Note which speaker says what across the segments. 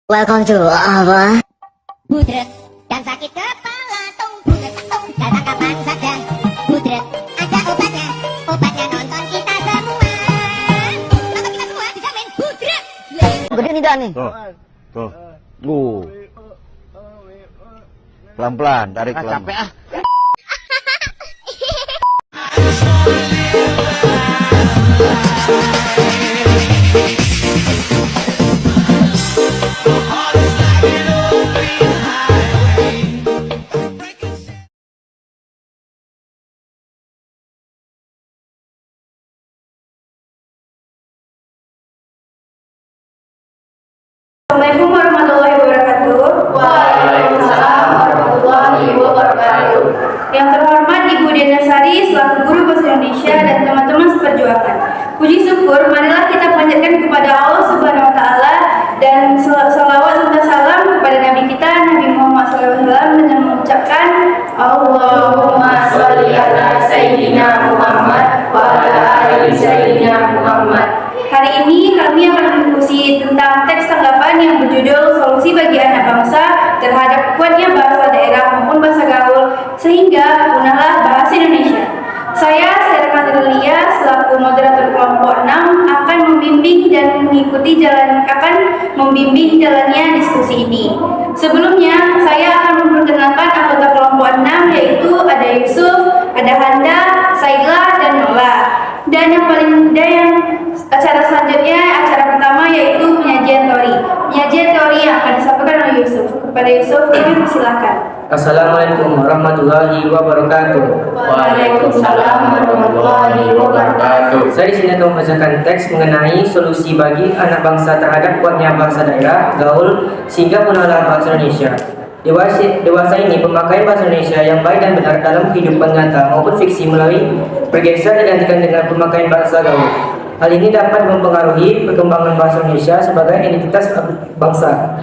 Speaker 1: Welcome to apa?
Speaker 2: Budret dan sakit kepala, budret datang kapan saja. Budret ada obatnya, obatnya nonton kita semua. Nonton kita semua dijamin budret.
Speaker 1: Gede tidak nih?
Speaker 3: Tuh. Pelan-pelan, tarik pelan.
Speaker 1: Capek ah.
Speaker 4: Assalamualaikum warahmatullahi wabarakatuh.
Speaker 5: Waalaikumsalam warahmatullahi wabarakatuh.
Speaker 4: Yang terhormat Ibu Diana Sari selaku Guru Bahasa Indonesia dan teman-teman seperjuangan. Puji syukur, marilah kita panjatkan kepada Allah Subhanahu Wa Taala dan salawat serta salam kepada Nabi kita Nabi Muhammad SAW dengan mengucapkan Allahumma sholli ala Sayyidina Muhammad wa ala ali Sayyidina Muhammad. Hari ini kami akan berdiskusi tentang teks tanggapan yang berjudul Solusi bagi Anak Bangsa terhadap kuatnya bahasa daerah maupun bahasa gaul sehingga punahlah bahasa Indonesia. Saya, Sarah Lia, selaku moderator kelompok 6 akan membimbing jalannya diskusi ini. Sebelumnya, saya akan memperkenalkan anggota kelompok 6 yaitu ada Yusuf, ada Handa, Saila, dan Nola. Dan acara selanjutnya, acara pertama yaitu penyajian teori. Penyajian teori yang akan disampaikan oleh Yusuf. Kepada Yusuf, kami silakan.
Speaker 5: Assalamualaikum warahmatullahi wabarakatuh.
Speaker 4: Waalaikumsalam warahmatullahi wabarakatuh.
Speaker 5: Saya di sini akan membacakan teks mengenai solusi bagi anak bangsa terhadap kuatnya bahasa daerah, gaul, sehingga punahlah bahasa Indonesia. Dewasa ini pemakaian bahasa Indonesia yang baik dan benar dalam kehidupan nyata maupun fiksi mulai bergeser digantikan dengan pemakaian bahasa gaul. Hal ini dapat mempengaruhi perkembangan bahasa Indonesia sebagai identitas bangsa.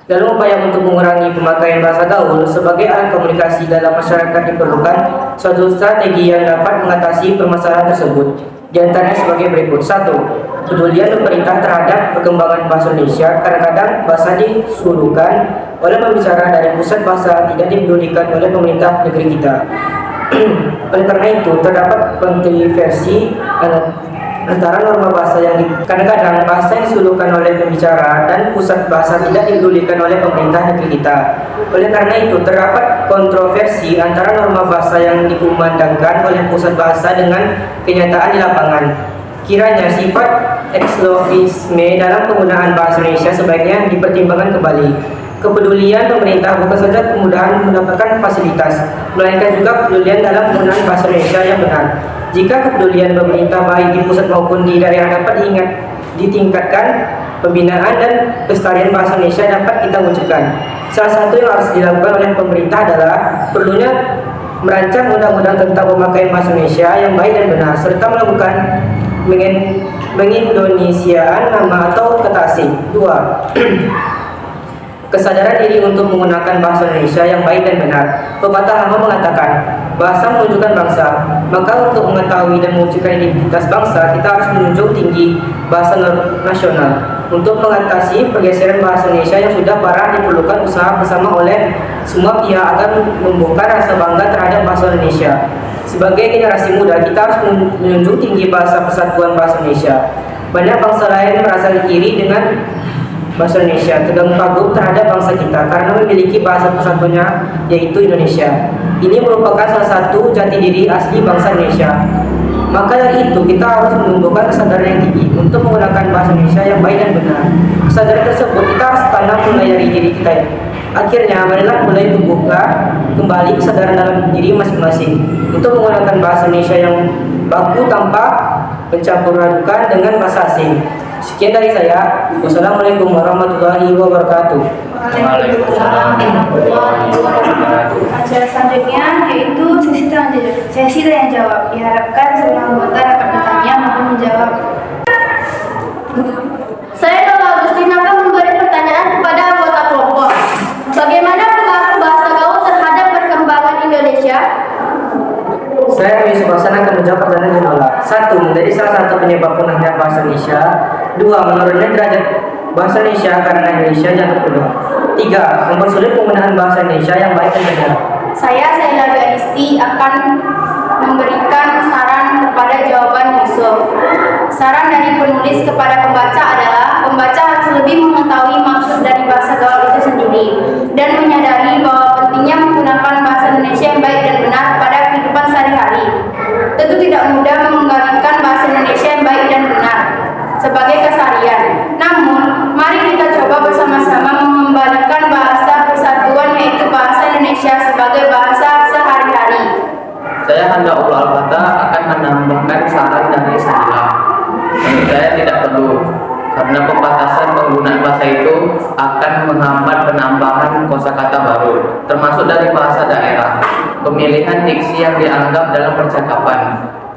Speaker 5: Dalam upaya untuk mengurangi pemakaian bahasa gaul sebagai alat komunikasi dalam masyarakat diperlukan suatu strategi yang dapat mengatasi permasalahan tersebut. Di antaranya sebagai berikut. 1. Kepedulian pemerintah terhadap perkembangan bahasa Indonesia. Kadang-kadang bahasa disuruhkan oleh pembicara dari pusat bahasa tidak dipedulikan oleh pemerintah negeri kita. Oleh karena itu, terdapat kontroversi antara norma bahasa yang kadang-kadang bahasa yang disuruhkan oleh pembicara dan pusat bahasa tidak dipedulikan oleh pemerintah negeri kita. Oleh karena itu, terdapat kontroversi antara norma bahasa yang dikumandangkan oleh pusat bahasa dengan kenyataan di lapangan. Kiranya sifat eksklusifisme dalam penggunaan bahasa Indonesia sebaiknya dipertimbangkan kembali. Kepedulian pemerintah bukan saja kemudahan mendapatkan fasilitas, melainkan juga kepedulian dalam penggunaan bahasa Indonesia yang benar. Jika kepedulian pemerintah baik di pusat maupun di daerah dapat ditingkatkan, pembinaan dan pelestarian bahasa Indonesia dapat kita wujudkan. Salah satu yang harus dilakukan oleh pemerintah adalah perlunya merancang undang-undang tentang pemakaian bahasa Indonesia yang baik dan benar, serta melakukan mengindonesiaan nama atau kata asing. 2. Kesadaran diri untuk menggunakan bahasa Indonesia yang baik dan benar. Pepatah lama mengatakan, bahasa menunjukkan bangsa. Maka untuk mengetahui dan mewujudkan identitas bangsa, kita harus menunjuk tinggi bahasa nasional. Untuk mengatasi pergeseran bahasa Indonesia yang sudah parah, diperlukan usaha bersama oleh semua pihak agar membuka rasa bangga terhadap bahasa Indonesia. Sebagai generasi muda, kita harus menunjuk tinggi bahasa persatuan bahasa Indonesia. Banyak bangsa lain merasa iri dengan bahasa Indonesia, tegang kagum terhadap bangsa kita karena memiliki bahasa persatuannya yaitu Indonesia. Ini merupakan salah satu jati diri asli bangsa Indonesia. Maka dari itu kita harus menumbuhkan kesadaran yang tinggi untuk menggunakan bahasa Indonesia yang baik dan benar. Kesadaran tersebut kita harus tanam mulai dari diri kita. Akhirnya marilah mulai tumbuhkan kembali kesadaran dalam diri masing-masing untuk menggunakan bahasa Indonesia yang baku tanpa mencampur adukan dengan bahasa asing. Sekian dari saya. Wassalamualaikum warahmatullahi wabarakatuh.
Speaker 4: Waalaikumsalam warahmatullahi wabarakatuh. Acara selanjutnya yaitu sesi tanya jawab. Diharapkan semua anggota dapat bertanya maupun menjawab.
Speaker 6: Saya Nola Agustin akan memberi pertanyaan kepada anggota kelompok. Bagaimana pengaruh bahasa gaul terhadap perkembangan Indonesia?
Speaker 5: Saya Yusuf Hasan akan menjawab pertanyaan yang menolak. 1. Menjadi salah satu penyebab punahnya bahasa Indonesia. 2. Menurunnya derajat bahasa Indonesia karena Indonesia jangan berubah. 3. Mempersulit penggunaan bahasa Indonesia yang baik dan benar.
Speaker 6: Saya Saila Adisti akan memberikan saran kepada jawaban Yusuf. Saran dari penulis kepada pembaca adalah pembaca harus lebih mengetahui maksud dari bahasa gaul itu sendiri dan menyadari bahwa pentingnya menggunakan bahasa Indonesia yang baik dan benar pada kehidupan sehari-hari. Tentu tidak mudah menggabungkan bahasa Indonesia yang baik dan benar sebagai keseharian. Namun, mari kita coba bersama-sama mengembalikan bahasa persatuan yaitu bahasa Indonesia sebagai bahasa sehari-hari.
Speaker 7: Saya Handaulah Al-Fatah akan menambahkan saran dari saya. Menurut saya tidak perlu, karena pembatasan penggunaan bahasa itu akan menghambat penambahan kosakata baru, termasuk dari bahasa daerah. Pemilihan diksi yang dianggap dalam percakapan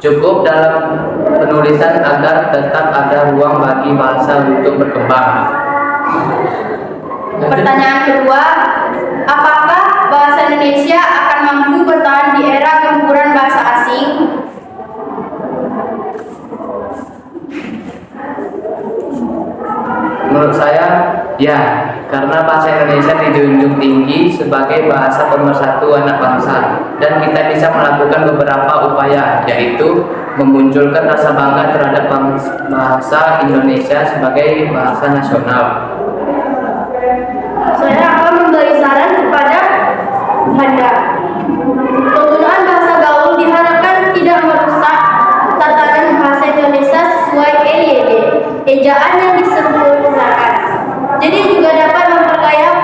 Speaker 7: cukup dalam penulisan agar tetap ada ruang bagi bahasa untuk berkembang.
Speaker 6: Pertanyaan kedua, apakah bahasa Indonesia akan mampu bertahan di era gempuran bahasa asing?
Speaker 7: Menurut saya, ya, karena bahasa Indonesia dijunjung tinggi sebagai bahasa pemersatu anak bangsa, dan kita bisa melakukan beberapa upaya, yaitu memunculkan rasa bangga terhadap bahasa Indonesia sebagai bahasa nasional.
Speaker 6: Saya akan memberi saran kepada Anda. Penggunaan bahasa gaul diharapkan tidak merusak tatanan bahasa Indonesia sesuai EYD, ejaan yang disempurnakan. Jadi juga dapat memperkaya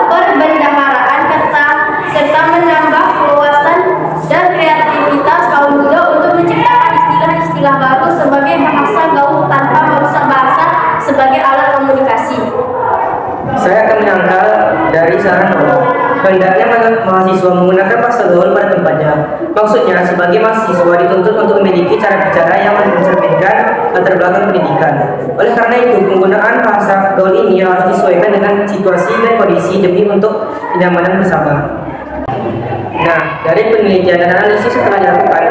Speaker 6: perbendaharaan kata serta menambah keluasan dan kreativitas kaum muda untuk menciptakan istilah-istilah baru sebagai bahasa gaul tanpa merusak bahasa sebagai alat komunikasi.
Speaker 5: Saya akan menyangkal dari saran Allah. Hendaknya mahasiswa menggunakan bahasa gaul pada tempatnya. Maksudnya, sebagai mahasiswa dituntut untuk memiliki cara bicara yang mencerminkan latar belakang pendidikan. Oleh karena itu, penggunaan bahasa gaul ini harus disesuaikan dengan situasi dan kondisi demi untuk kenyamanan bersama. Nah, dari penelitian dan analisis yang telah dilakukan,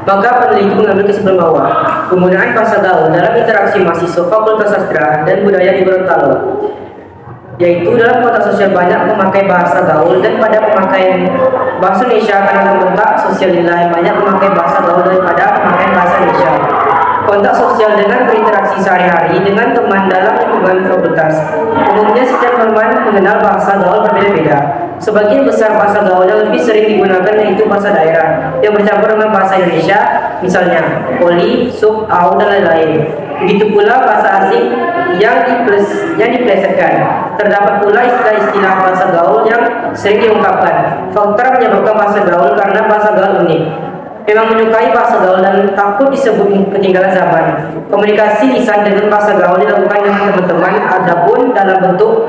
Speaker 5: maka peneliti mengambil kesimpulan bahwa penggunaan bahasa gaul dalam interaksi mahasiswa Fakultas Sastra dan Budaya di Gorontalo, yaitu dalam konteks sosial banyak memakai bahasa gaul, dan pada pemakaian bahasa Indonesia karena dalam konteks sosial nilai banyak memakai bahasa gaul daripada pemakaian bahasa Indonesia. Konteks sosial dengan berinteraksi sehari-hari dengan teman dalam lingkungan fakultas. Umumnya setiap teman mengenal bahasa gaul berbeda-beda. Sebagian besar bahasa gaul yang lebih sering digunakan yaitu bahasa daerah yang bercampur dengan bahasa Indonesia, misalnya poli, sub, au, dan lain-lain. Begitu pula bahasa asing yang diplesetkan. Terdapat pula istilah-istilah bahasa gaul yang sering diungkapkan. Faktor menyebabkan bahasa gaul karena bahasa gaul unik. Memang menyukai bahasa gaul dan takut disebut ketinggalan zaman. Komunikasi lisan dengan bahasa gaul dilakukan dengan teman-teman, adapun dalam bentuk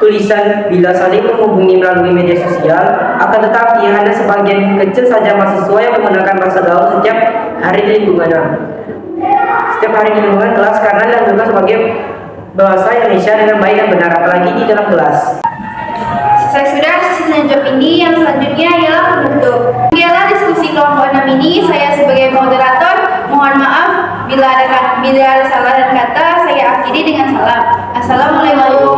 Speaker 5: tulisan bila saling menghubungi melalui media sosial. Akan tetapi hanya sebagian kecil saja mahasiswa yang menggunakan bahasa gaul setiap hari di lingkungannya. Setiap hari di lingkungan kelas karena dilakukan sebagai bahasa Indonesia dengan baik dan benar, apalagi di dalam kelas.
Speaker 4: Selesai sudah sesi jawab ini, yang selanjutnya ialah penutup. Ialah diskusi kelompok 6 ini, saya sebagai moderator mohon maaf bila ada salah dan kata, saya akhiri dengan salam. Assalamualaikum.